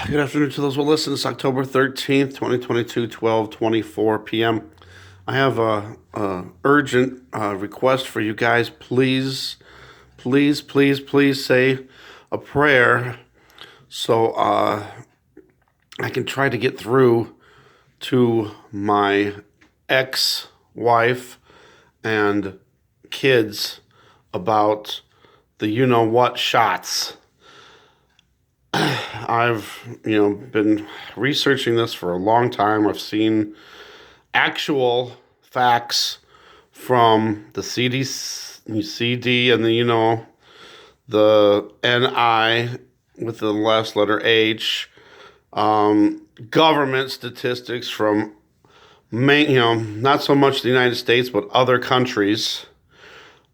Good afternoon to those who listen. It's October 13th, 2022, 12:24 p.m. I have a urgent request for you guys. Please, please, please, please say a prayer so I can try to get through to my ex-wife and kids about the you-know-what shots. I've been researching this for a long time. I've seen actual facts from the CD and the NI with the last letter H, government statistics from not so much the United States, but other countries.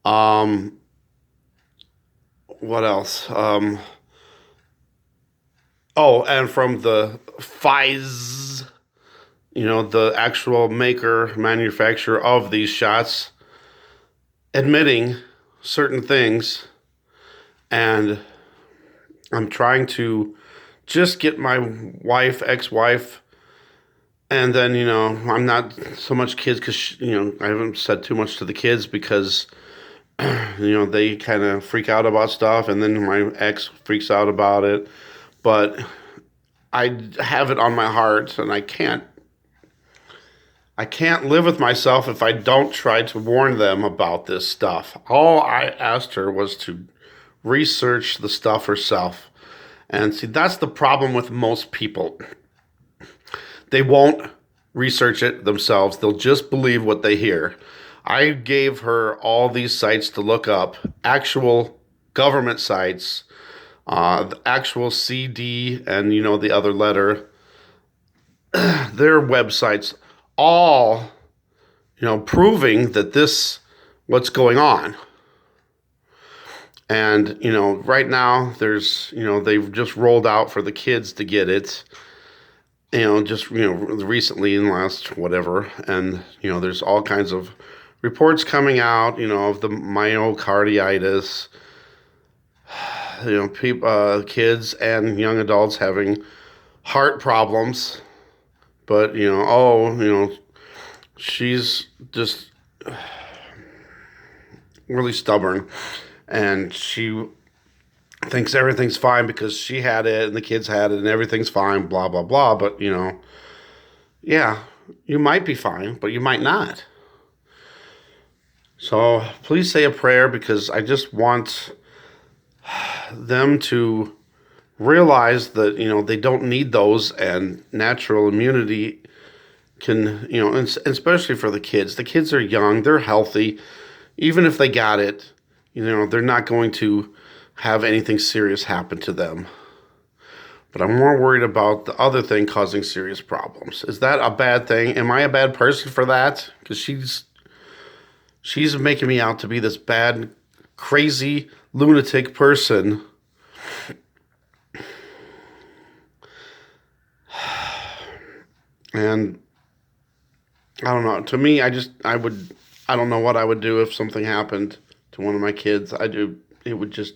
What else? And from the Pfizer, the actual manufacturer of these shots, admitting certain things. And I'm trying to just get my ex-wife, and then, I'm not so much kids because, I haven't said too much to the kids because, they kind of freak out about stuff, and then my ex freaks out about it. But I have it on my heart, and I can't live with myself if I don't try to warn them about this stuff. All I asked her was to research the stuff herself. And see, that's the problem with most people. They won't research it themselves. They'll just believe what they hear. I gave her all these sites to look up, actual government sites, the actual CD and, the other letter, their websites, all, proving that what's going on. And, right now there's, they've just rolled out for the kids to get it, recently in the last whatever. And, there's all kinds of reports coming out, of the myocarditis, people, kids and young adults having heart problems. But, she's just really stubborn, and she thinks everything's fine because she had it and the kids had it and everything's fine, blah, blah, blah. But, yeah, you might be fine, but you might not. So please say a prayer, because I just want them to realize that, they don't need those, and natural immunity can, and especially for the kids. The kids are young, they're healthy. Even if they got it, they're not going to have anything serious happen to them. But I'm more worried about the other thing causing serious problems. Is that a bad thing? Am I a bad person for that? Because she's making me out to be this bad, crazy, lunatic person. And I don't know. To me, I don't know what I would do if something happened to one of my kids. It would just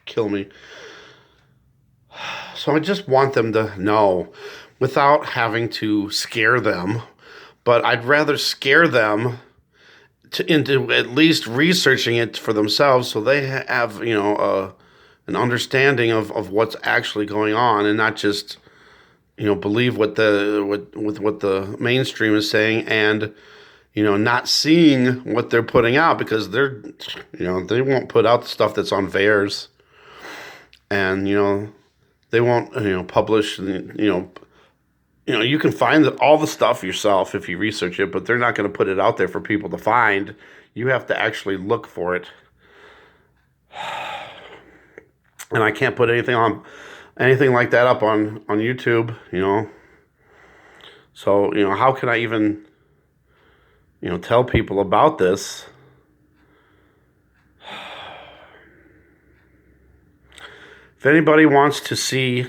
kill me. So I just want them to know without having to scare them. But I'd rather scare them into at least researching it for themselves, so they have, an understanding of what's actually going on, and not just, believe what the mainstream is saying, and, not seeing what they're putting out, because they won't put out the stuff that's on VAERS, and, they won't, publish, you can find all the stuff yourself if you research it, but they're not going to put it out there for people to find. You have to actually look for it. And I can't put anything like that up on YouTube, So, how can I even, tell people about this? If anybody wants to see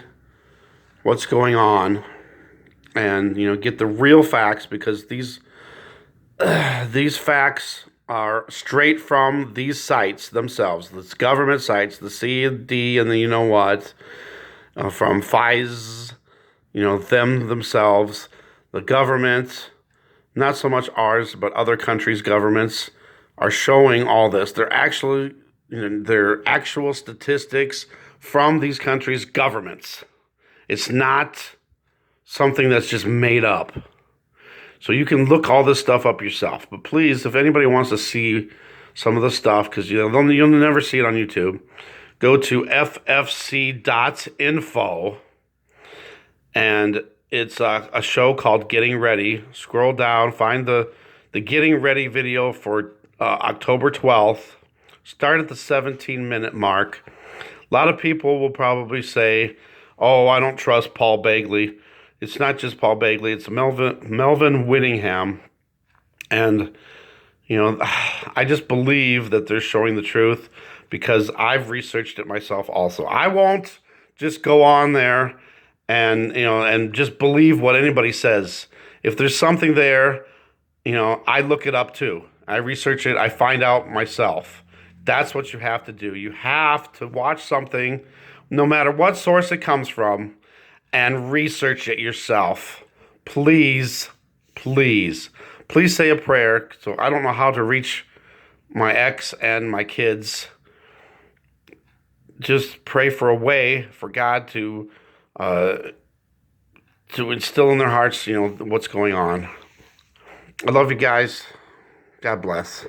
what's going on, and get the real facts, because these facts are straight from these sites themselves, the government sites, the CD and the what, from Pfizer, them themselves, the government, not so much ours, but other countries' governments are showing all this. They're actual statistics from these countries' governments. It's not something that's just made up. So you can look all this stuff up yourself. But please, if anybody wants to see some of the stuff, because you'll never see it on YouTube, go to ffc.info, and it's a show called Getting Ready. Scroll down, find the Getting Ready video for October 12th. Start at the 17-minute mark. A lot of people will probably say, oh, I don't trust Paul Begley. It's not just Paul Begley. It's Melvin Whittingham. And, I just believe that they're showing the truth because I've researched it myself also. I won't just go on there and just believe what anybody says. If there's something there, I look it up too. I research it. I find out myself. That's what you have to do. You have to watch something, no matter what source it comes from, and research it yourself. Please, please, please say a prayer. So I don't know how to reach my ex and my kids. Just pray for a way for God to instill in their hearts, what's going on. I love you guys. God bless.